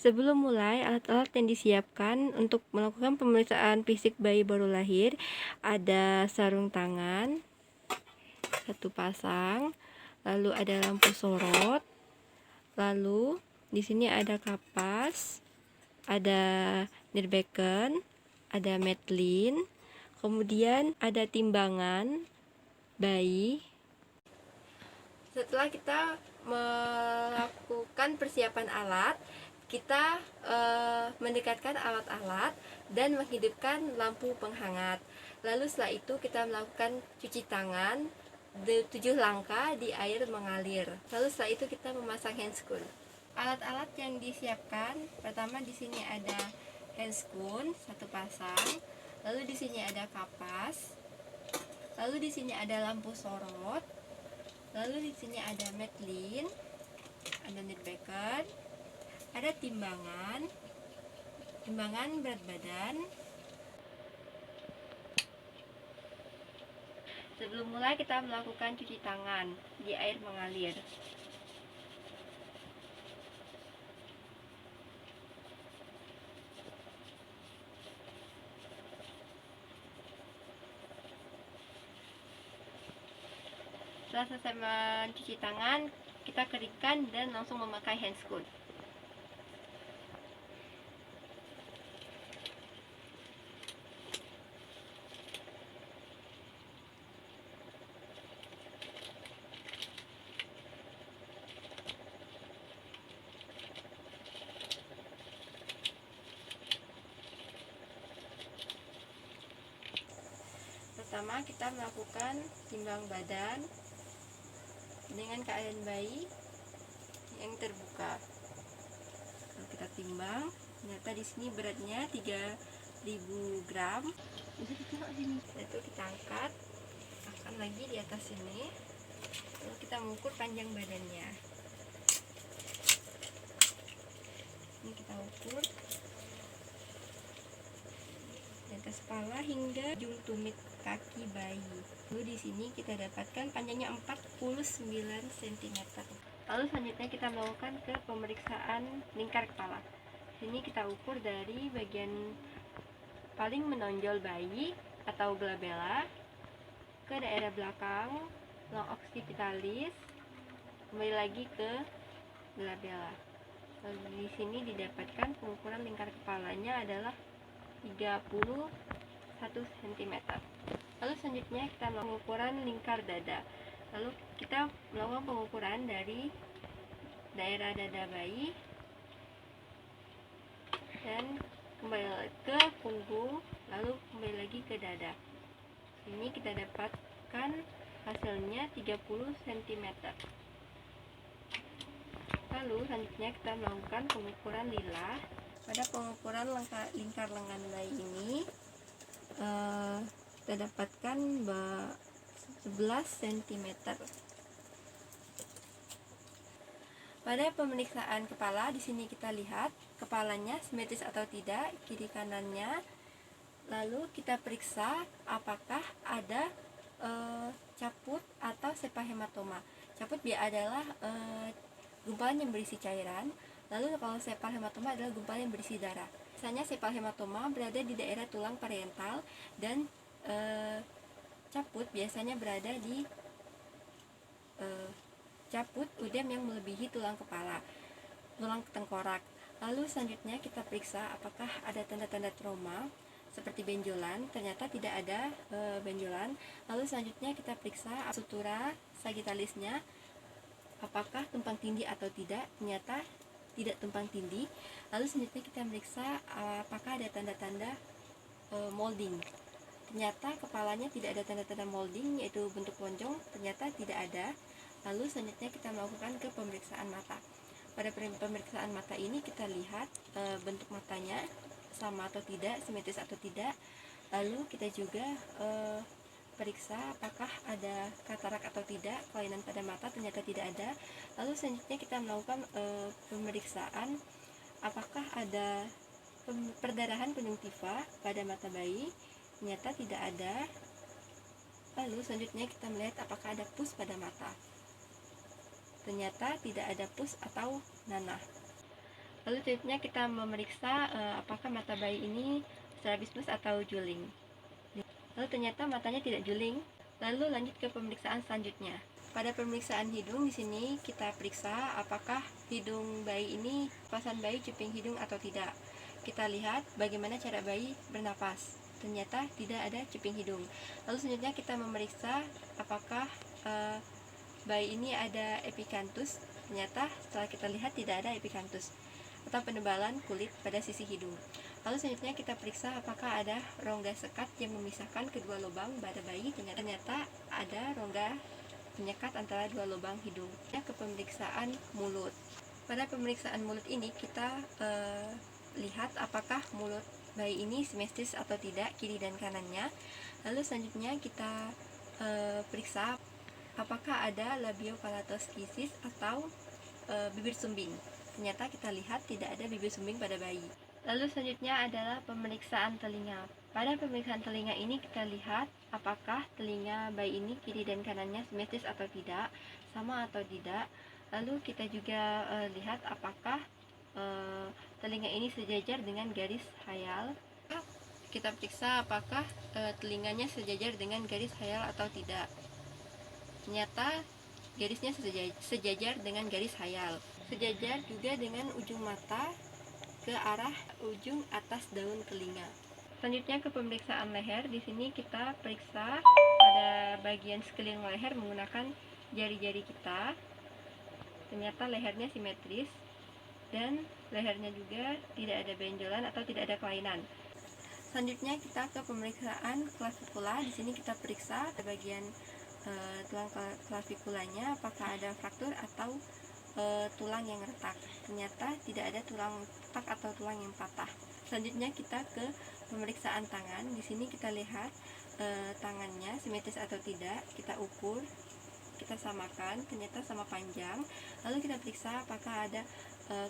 Sebelum mulai, alat-alat yang disiapkan untuk melakukan pemeriksaan fisik bayi baru lahir ada sarung tangan satu pasang, lalu ada lampu sorot, lalu di sini ada kapas, ada nirbecken, ada metlin, kemudian ada timbangan bayi. Setelah kita melakukan persiapan alat, kita mendekatkan alat-alat dan menghidupkan lampu penghangat. Lalu setelah itu kita melakukan cuci tangan 7 langkah di air mengalir. Lalu setelah itu kita memasang handscoon. Alat-alat yang disiapkan, pertama di sini ada handscoon satu pasang, lalu di sini ada kapas, lalu di sini ada lampu sorot, lalu di sini ada metlin, ada nirbecken, ada timbangan berat badan. Sebelum mulai kita melakukan cuci tangan di air mengalir. Setelah selesai mencuci tangan, kita keringkan dan langsung memakai handscoon. Pertama, kita melakukan timbang badan dengan keadaan bayi yang terbuka. Kalau kita timbang, ternyata di sini beratnya 3000 gram. Itu kita angkat lagi di atas sini. Lalu kita mengukur panjang badannya. Ini kita ukur di atas kepala hingga ujung tumit kaki bayi. Lalu di sini kita dapatkan panjangnya 49 cm. Lalu selanjutnya kita melakukan ke pemeriksaan lingkar kepala. Sini kita ukur dari bagian paling menonjol bayi atau glabella ke daerah belakang long occipitalis, kembali lagi ke glabella. Lalu di sini didapatkan pengukuran lingkar kepalanya adalah 31 cm. Lalu selanjutnya kita melakukan pengukuran lingkar dada. Lalu kita melakukan pengukuran dari daerah dada bayi dan kembali ke punggung, lalu kembali lagi ke dada. Ini kita dapatkan hasilnya 30 cm. Lalu selanjutnya kita melakukan pengukuran lilah. Pada pengukuran lingkar lengan bayi ini kita dapatkan 11 cm. Pada pemeriksaan kepala, di sini kita lihat kepalanya simetris atau tidak, kiri kanannya. Lalu kita periksa apakah ada caput atau sepahematoma. Caput adalah gumpalan yang berisi cairan. Lalu kalau sepahematoma adalah gumpalan yang berisi darah. Biasanya sepahematoma berada di daerah tulang parietal dan caput biasanya berada di caput udem yang melebihi tulang kepala, tulang tengkorak. Lalu selanjutnya kita periksa apakah ada tanda-tanda trauma seperti benjolan. Ternyata tidak ada benjolan. Lalu selanjutnya kita periksa sutura sagittalisnya, apakah tumpang tindih atau tidak. Ternyata tidak tumpang tindih. Lalu selanjutnya kita periksa apakah ada tanda-tanda molding. Ternyata kepalanya tidak ada tanda-tanda molding, yaitu bentuk lonjong. Ternyata tidak ada. Lalu selanjutnya kita melakukan ke pemeriksaan mata. Pada pemeriksaan mata ini kita lihat bentuk matanya sama atau tidak, simetris atau tidak. Lalu kita juga periksa apakah ada katarak atau tidak, kelainan pada mata. Ternyata tidak ada. Lalu selanjutnya kita melakukan pemeriksaan apakah ada perdarahan konjungtiva pada mata bayi. Ternyata tidak ada. Lalu selanjutnya kita melihat apakah ada pus pada mata. Ternyata tidak ada pus atau nanah. Lalu selanjutnya kita memeriksa apakah mata bayi ini strabismus atau juling. Lalu ternyata matanya tidak juling. Lalu lanjut ke pemeriksaan selanjutnya. Pada pemeriksaan hidung di sini kita periksa apakah hidung bayi ini pasan bayi cuping hidung atau tidak. Kita lihat bagaimana cara bayi bernapas. Ternyata tidak ada cuping hidung. Lalu selanjutnya kita memeriksa apakah bayi ini ada epicanthus. Ternyata setelah kita lihat tidak ada epicanthus atau penebalan kulit pada sisi hidung. Lalu selanjutnya kita periksa apakah ada rongga sekat yang memisahkan kedua lubang pada bayi. Ternyata ada rongga penyekat antara dua lubang hidung. Ke pemeriksaan mulut. Pada pemeriksaan mulut ini kita lihat apakah mulut bayi ini simetris atau tidak, kiri dan kanannya. Lalu selanjutnya kita periksa apakah ada labiopalatoschisis atau bibir sumbing. Ternyata kita lihat tidak ada bibir sumbing pada bayi. Lalu selanjutnya adalah pemeriksaan telinga. Pada pemeriksaan telinga ini kita lihat apakah telinga bayi ini kiri dan kanannya simetris atau tidak, sama atau tidak. Lalu kita juga lihat apakah telinga ini sejajar dengan garis khayal. Kita periksa apakah telinganya sejajar dengan garis khayal atau tidak. Ternyata garisnya sejajar dengan garis khayal. Sejajar juga dengan ujung mata ke arah ujung atas daun telinga. Selanjutnya ke pemeriksaan leher. Di sini kita periksa pada bagian sekeliling leher menggunakan jari-jari kita. Ternyata lehernya simetris dan lehernya juga tidak ada benjolan atau tidak ada kelainan. Selanjutnya kita ke pemeriksaan klavikula. Di sini kita periksa bagian tulang klavikulanya apakah ada fraktur atau tulang yang retak. Ternyata tidak ada tulang retak atau tulang yang patah. Selanjutnya kita ke pemeriksaan tangan. Di sini kita lihat tangannya simetris atau tidak. Kita ukur, kita samakan, ternyata sama panjang. Lalu kita periksa apakah ada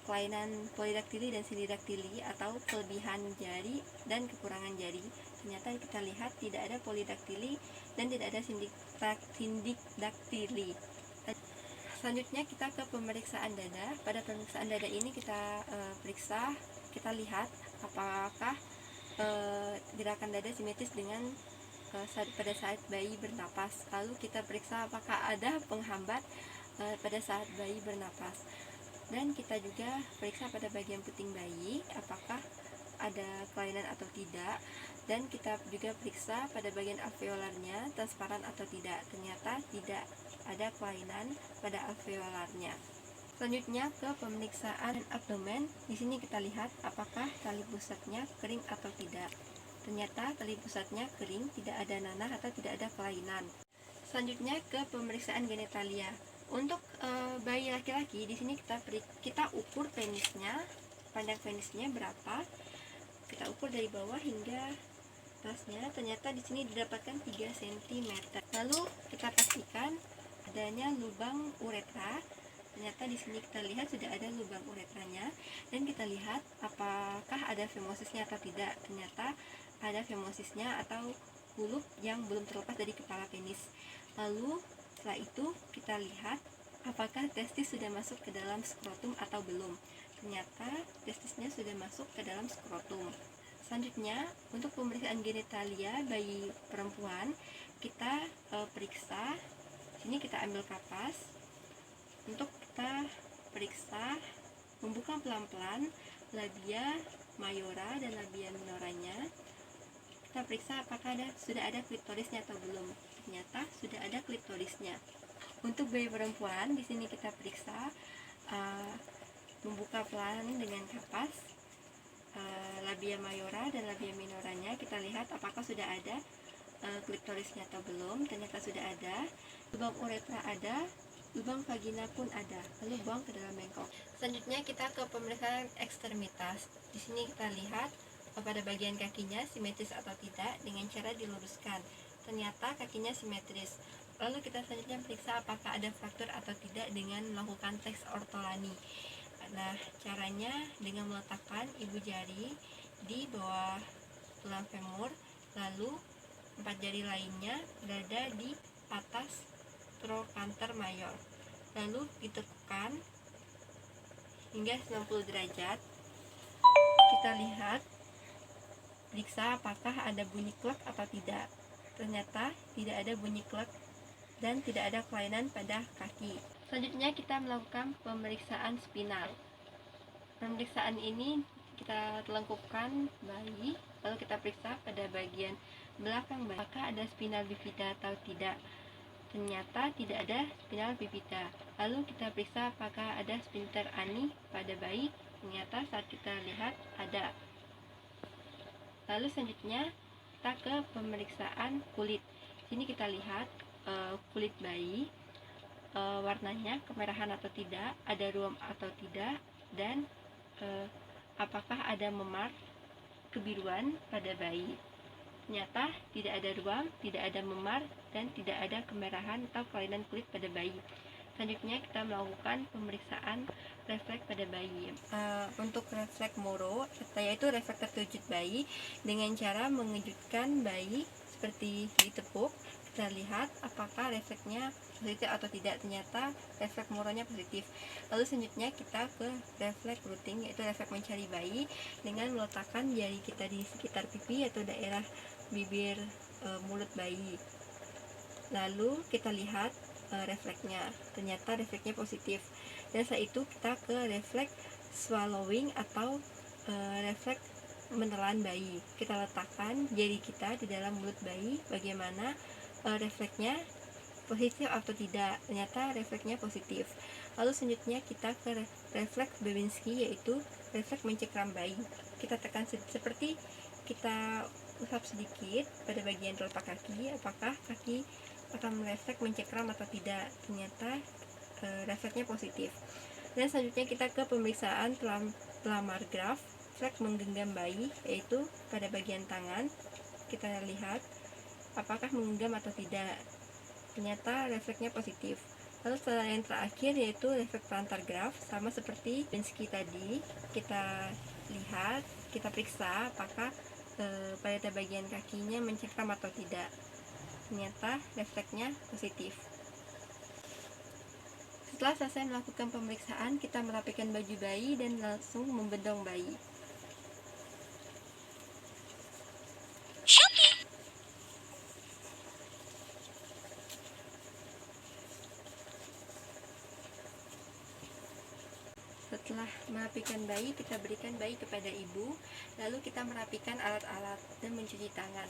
kelainan polidaktili dan silidaktili atau kelebihan jari dan kekurangan jari. Ternyata kita lihat tidak ada polidaktili dan tidak ada sindidaktili. Selanjutnya kita ke pemeriksaan dada. Pada pemeriksaan dada ini kita periksa, kita lihat apakah gerakan dada simetris dengan pada saat bayi bernapas. Lalu kita periksa apakah ada penghambat pada saat bayi bernapas. Dan kita juga periksa pada bagian puting bayi apakah ada kelainan atau tidak. Dan kita juga periksa pada bagian alveolarnya transparan atau tidak. Ternyata tidak ada kelainan pada alveolarnya. Selanjutnya ke pemeriksaan abdomen. Di sini kita lihat apakah tali pusatnya kering atau tidak. Ternyata tali pusatnya kering, tidak ada nanah atau tidak ada kelainan. Selanjutnya ke pemeriksaan genitalia. Untuk bayi laki-laki di sini kita ukur penisnya, panjang penisnya berapa. Kita ukur dari bawah hingga atasnya. Ternyata di sini didapatkan 3 cm. Lalu kita pastikan adanya lubang uretra. Ternyata di sini kita lihat sudah ada lubang uretranya, dan kita lihat apakah ada femosisnya atau tidak. Ternyata ada femosisnya atau kulup yang belum terlepas dari kepala penis. Lalu setelah itu kita lihat apakah testis sudah masuk ke dalam skrotum atau belum. Ternyata testisnya sudah masuk ke dalam skrotum. Selanjutnya untuk pemeriksaan genitalia bayi perempuan kita periksa. Sini kita ambil kapas untuk kita periksa, membuka pelan-pelan labia mayora dan labia minoranya. Kita periksa apakah sudah ada klitorisnya atau belum. Ternyata sudah ada klitorisnya. Untuk bayi perempuan di sini kita periksa, membuka pelan dengan kapas labia mayora dan labia minoranya. Kita lihat apakah sudah ada klitorisnya atau belum. Ternyata sudah ada. Lubang uretra ada, lubang vagina pun ada. Lalu buang ke dalam mangkok. Selanjutnya kita ke pemeriksaan ekstremitas. Di sini kita lihat pada bagian kakinya simetris atau tidak dengan cara diluruskan. Ternyata kakinya simetris. Lalu kita selanjutnya periksa apakah ada fraktur atau tidak dengan melakukan tes ortolani. Nah, caranya dengan meletakkan ibu jari di bawah tulang femur, lalu 4 jari lainnya berada di atas trochanter mayor. Lalu ditekan hingga 90 derajat. kita lihat, periksa apakah ada bunyi klek atau tidak. Ternyata tidak ada bunyi klek dan tidak ada kelainan pada kaki. Selanjutnya kita melakukan pemeriksaan spinal. Pemeriksaan ini kita lengkupkan bayi, lalu kita periksa pada bagian belakang bayi apakah ada spinal bifida atau tidak. Ternyata tidak ada spinal bifida. Lalu kita periksa apakah ada sphincter ani pada bayi. Ternyata saat kita lihat ada. Lalu selanjutnya kita ke pemeriksaan kulit. Sini kita lihat kulit bayi, warnanya kemerahan atau tidak, ada ruam atau tidak, dan apakah ada memar kebiruan pada bayi. Ternyata tidak ada ruam, tidak ada memar, dan tidak ada kemerahan atau kelainan kulit pada bayi. Selanjutnya kita melakukan pemeriksaan refleks pada bayi. Untuk refleks Moro, yaitu refleks terkejut bayi dengan cara mengejutkan bayi seperti ditepuk. Kita lihat apakah refleksnya positif atau tidak. Ternyata refleks Moronya positif. Lalu selanjutnya kita ke refleks routing, yaitu refleks mencari bayi dengan meletakkan jari kita di sekitar pipi atau daerah bibir mulut bayi. Lalu kita lihat refleksnya, ternyata refleksnya positif. Dan setelah itu kita ke refleks swallowing atau refleks menelan bayi. Kita letakkan jari kita di dalam mulut bayi, bagaimana refleksnya positif atau tidak. Ternyata refleksnya positif. Lalu selanjutnya kita ke refleks Babinski, yaitu refleks mencengkram bayi. Kita tekan seperti kita usap sedikit pada bagian telapak kaki, apakah kaki akan merefleks mencengkram atau tidak. Ternyata refleksnya positif. Dan selanjutnya kita ke pemeriksaan pelamar graf, refleks menggenggam bayi, yaitu pada bagian tangan. Kita lihat apakah menggenggam atau tidak. Ternyata refleksnya positif. Lalu setelah yang terakhir yaitu refleks plantar graf, sama seperti Babinski tadi. Kita lihat, kita periksa apakah pada bagian kakinya mencengkram atau tidak. Ternyata refleksnya positif. Setelah selesai melakukan pemeriksaan, kita merapikan baju bayi dan langsung membendong bayi. Setelah merapikan bayi, kita berikan bayi kepada ibu, lalu kita merapikan alat-alat dan mencuci tangan.